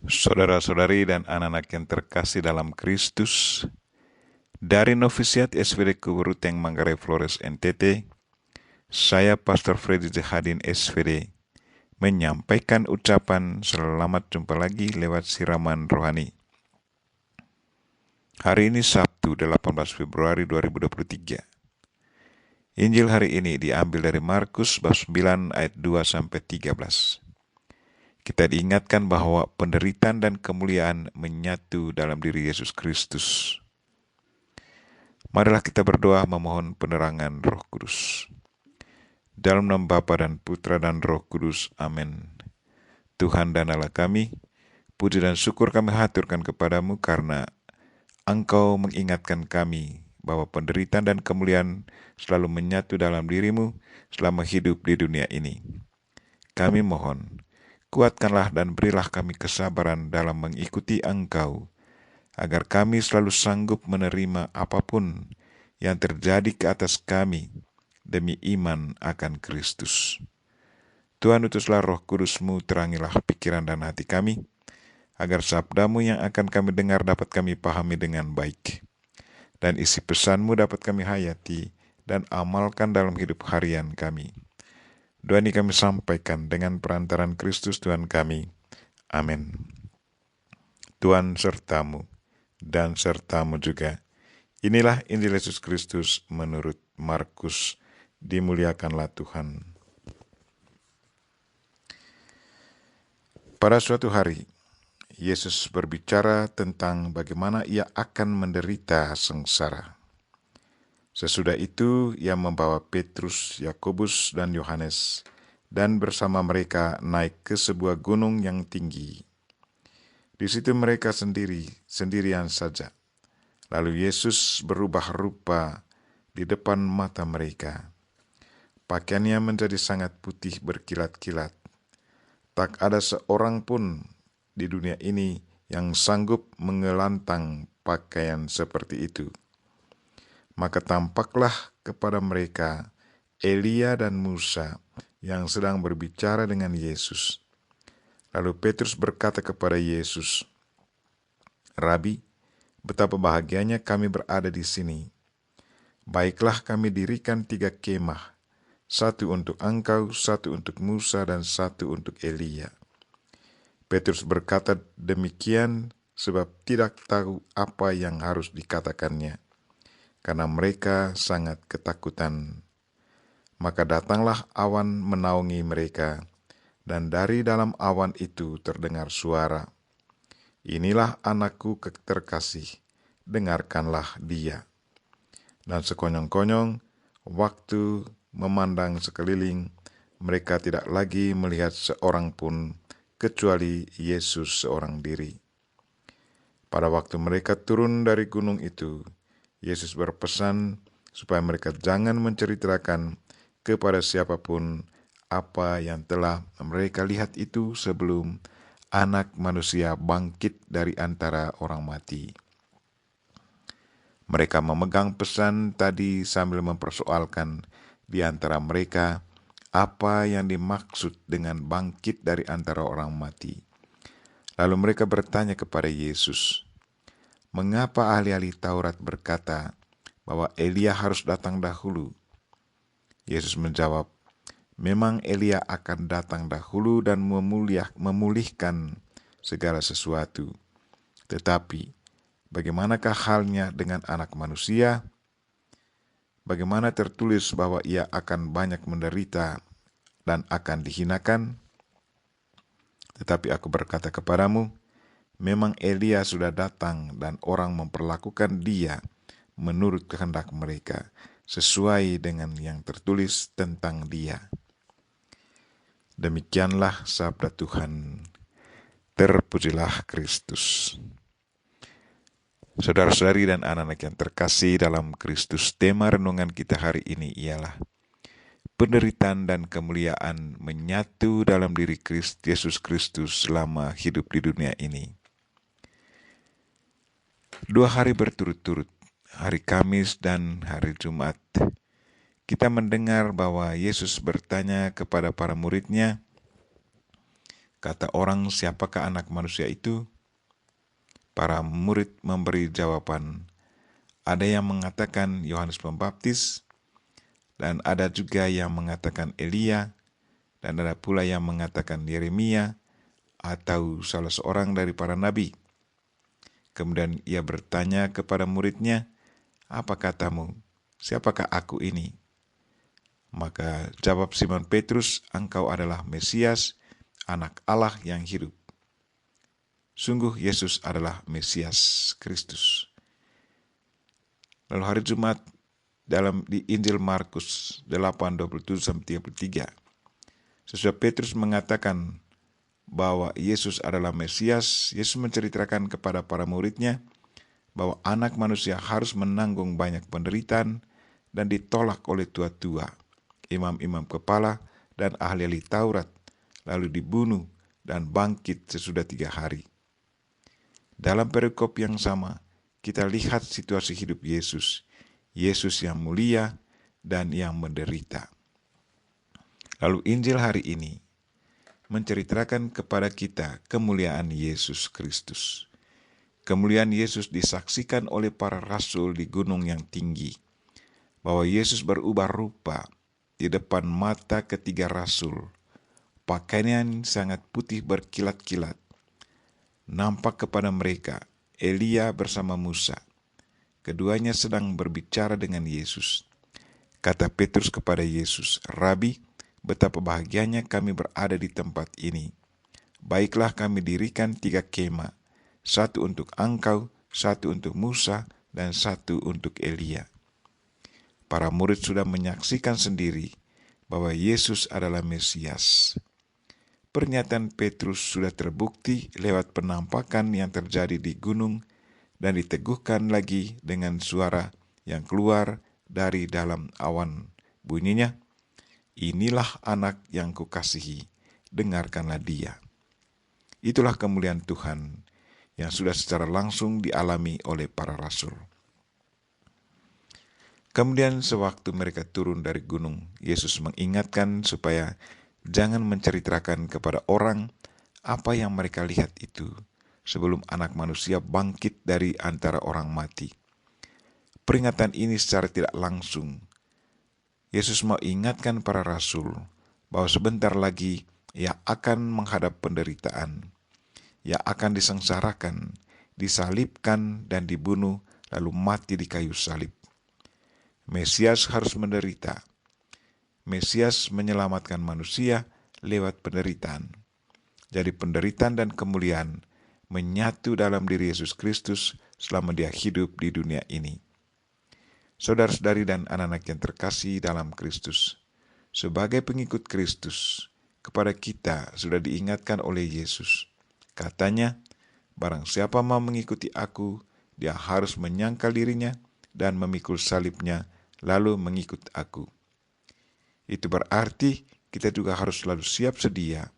Saudara-saudari dan anak-anak yang terkasih dalam Kristus, dari Novisiat SVD Kuburuteng Manggarai Flores NTT, saya Pastor Freddy Zahadin SVD menyampaikan ucapan selamat jumpa lagi lewat siraman rohani. Hari ini Sabtu 18 Februari 2023. Injil hari ini diambil dari Markus bab 9 ayat 2-13. Kita diingatkan bahwa penderitaan dan kemuliaan menyatu dalam diri Yesus Kristus. Marilah kita berdoa memohon penerangan Roh Kudus. Dalam nama Bapa dan Putra dan Roh Kudus. Amin. Tuhan dan Allah kami, puji dan syukur kami haturkan kepadamu karena Engkau mengingatkan kami bahwa penderitaan dan kemuliaan selalu menyatu dalam dirimu selama hidup di dunia ini. Kami mohon, kuatkanlah dan berilah kami kesabaran dalam mengikuti Engkau, agar kami selalu sanggup menerima apapun yang terjadi ke atas kami demi iman akan Kristus. Tuhan, utuslah Roh Kudus-Mu, terangilah pikiran dan hati kami, agar sabda-Mu yang akan kami dengar dapat kami pahami dengan baik, dan isi pesan-Mu dapat kami hayati dan amalkan dalam hidup harian kami. Doa ini kami sampaikan dengan perantaran Kristus Tuhan kami. Amin. Tuhan sertamu dan sertamu juga. Inilah Injil Yesus Kristus menurut Markus. Dimuliakanlah Tuhan. Pada suatu hari, Yesus berbicara tentang bagaimana ia akan menderita sengsara. Sesudah itu, ia membawa Petrus, Yakobus, dan Yohanes, dan bersama mereka naik ke sebuah gunung yang tinggi. Di situ mereka sendirian saja. Lalu Yesus berubah rupa di depan mata mereka. Pakaiannya menjadi sangat putih berkilat-kilat. Tak ada seorang pun di dunia ini yang sanggup mengelantang pakaian seperti itu. Maka tampaklah kepada mereka Elia dan Musa yang sedang berbicara dengan Yesus. Lalu Petrus berkata kepada Yesus, "Rabi, betapa bahagianya kami berada di sini. Baiklah kami dirikan 3 kemah, 1 untuk engkau, 1 untuk Musa, dan 1 untuk Elia." Petrus berkata demikian sebab tidak tahu apa yang harus dikatakannya, karena mereka sangat ketakutan. Maka datanglah awan menaungi mereka, dan dari dalam awan itu terdengar suara, "Inilah anakku terkasih, dengarkanlah dia." Dan sekonyong-konyong, waktu memandang sekeliling, mereka tidak lagi melihat seorang pun, kecuali Yesus seorang diri. Pada waktu mereka turun dari gunung itu, Yesus berpesan supaya mereka jangan menceritakan kepada siapapun apa yang telah mereka lihat itu sebelum Anak Manusia bangkit dari antara orang mati. Mereka memegang pesan tadi sambil mempersoalkan di antara mereka apa yang dimaksud dengan bangkit dari antara orang mati. Lalu mereka bertanya kepada Yesus, "Mengapa ahli-ahli Taurat berkata bahwa Elia harus datang dahulu?" Yesus menjawab, "Memang Elia akan datang dahulu dan memulihkan segala sesuatu. Tetapi bagaimanakah halnya dengan Anak Manusia? Bagaimana tertulis bahwa ia akan banyak menderita dan akan dihinakan? Tetapi aku berkata kepadamu, memang Elia sudah datang dan orang memperlakukan dia menurut kehendak mereka, sesuai dengan yang tertulis tentang dia." Demikianlah sabda Tuhan. Terpujilah Kristus. Saudara-saudari dan anak-anak yang terkasih dalam Kristus, tema renungan kita hari ini ialah penderitaan dan kemuliaan menyatu dalam diri Yesus Kristus selama hidup di dunia ini. 2 hari berturut-turut, hari Kamis dan hari Jumat, kita mendengar bahwa Yesus bertanya kepada para muridnya, Kata orang, siapakah anak manusia itu? Para murid memberi jawaban. Ada yang mengatakan Yohanes Pembaptis, dan ada juga yang mengatakan Elia, dan ada pula yang mengatakan Yeremia, atau salah seorang dari para nabi. Kemudian ia bertanya kepada muridnya, "Apa katamu? Siapakah aku ini?" Maka jawab Simon Petrus, "Engkau adalah Mesias, anak Allah yang hidup." Sungguh Yesus adalah Mesias Kristus. Lalu hari Jumat di Injil Markus 8:27-33, sesudah Petrus mengatakan bahwa Yesus adalah Mesias, Yesus menceritakan kepada para muridnya bahwa anak manusia harus menanggung banyak penderitaan dan ditolak oleh tua-tua, imam-imam kepala, dan ahli-ahli Taurat, lalu dibunuh dan bangkit sesudah 3 hari. Dalam perikop yang sama, kita lihat situasi hidup Yesus. Yesus yang mulia dan yang menderita. Lalu Injil hari ini menceritakan kepada kita kemuliaan Yesus Kristus. Kemuliaan Yesus disaksikan oleh para rasul di gunung yang tinggi, bahwa Yesus berubah rupa di depan mata ketiga rasul. Pakaiannya sangat putih berkilat-kilat. Nampak kepada mereka Elia bersama Musa. Keduanya sedang berbicara dengan Yesus. Kata Petrus kepada Yesus, "Rabi, betapa bahagianya kami berada di tempat ini. Baiklah kami dirikan 3 kemah, 1 untuk engkau, 1 untuk Musa, dan 1 untuk Elia." Para murid sudah menyaksikan sendiri bahwa Yesus adalah Mesias. Pernyataan Petrus sudah terbukti lewat penampakan yang terjadi di gunung dan diteguhkan lagi dengan suara yang keluar dari dalam awan. Bunyinya, "Inilah anak yang kukasihi, dengarkanlah dia." Itulah kemuliaan Tuhan yang sudah secara langsung dialami oleh para rasul. Kemudian sewaktu mereka turun dari gunung, Yesus mengingatkan supaya jangan menceritakan kepada orang apa yang mereka lihat itu, sebelum anak manusia bangkit dari antara orang mati. Peringatan ini secara tidak langsung, Yesus mau ingatkan para rasul bahwa sebentar lagi ia akan menghadap penderitaan. Ia akan disengsarakan, disalibkan, dan dibunuh, lalu mati di kayu salib. Mesias harus menderita. Mesias menyelamatkan manusia lewat penderitaan. Jadi penderitaan dan kemuliaan menyatu dalam diri Yesus Kristus selama dia hidup di dunia ini. Saudara-saudari dan anak-anak yang terkasih dalam Kristus, sebagai pengikut Kristus, kepada kita sudah diingatkan oleh Yesus. Katanya, "Barang siapa mau mengikuti aku, dia harus menyangkal dirinya dan memikul salibnya, lalu mengikut aku." Itu berarti kita juga harus selalu siap sedia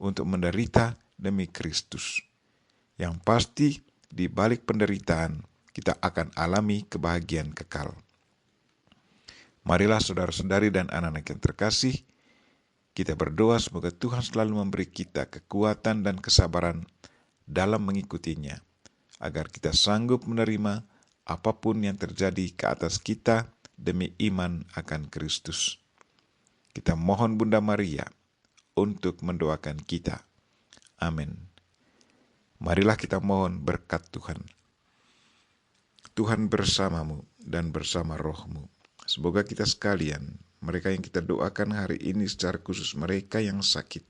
untuk menderita demi Kristus. Yang pasti di balik penderitaan kita akan alami kebahagiaan kekal. Marilah saudara-saudari dan anak-anak yang terkasih, kita berdoa semoga Tuhan selalu memberi kita kekuatan dan kesabaran dalam mengikutinya, agar kita sanggup menerima apapun yang terjadi ke atas kita demi iman akan Kristus. Kita mohon Bunda Maria untuk mendoakan kita. Amin. Marilah kita mohon berkat Tuhan. Tuhan bersamamu dan bersama rohmu. Semoga kita sekalian, mereka yang kita doakan hari ini secara khusus mereka yang sakit,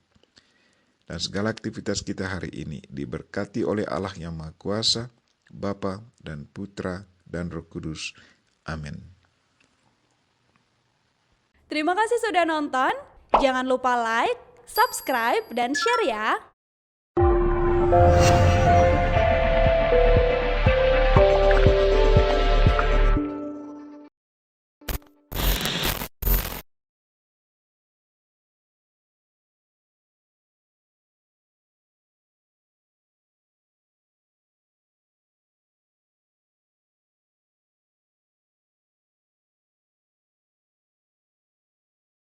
dan segala aktivitas kita hari ini diberkati oleh Allah yang Maha Kuasa, Bapa dan Putra dan Roh Kudus. Amin. Terima kasih sudah nonton. Jangan lupa like, subscribe, dan share ya.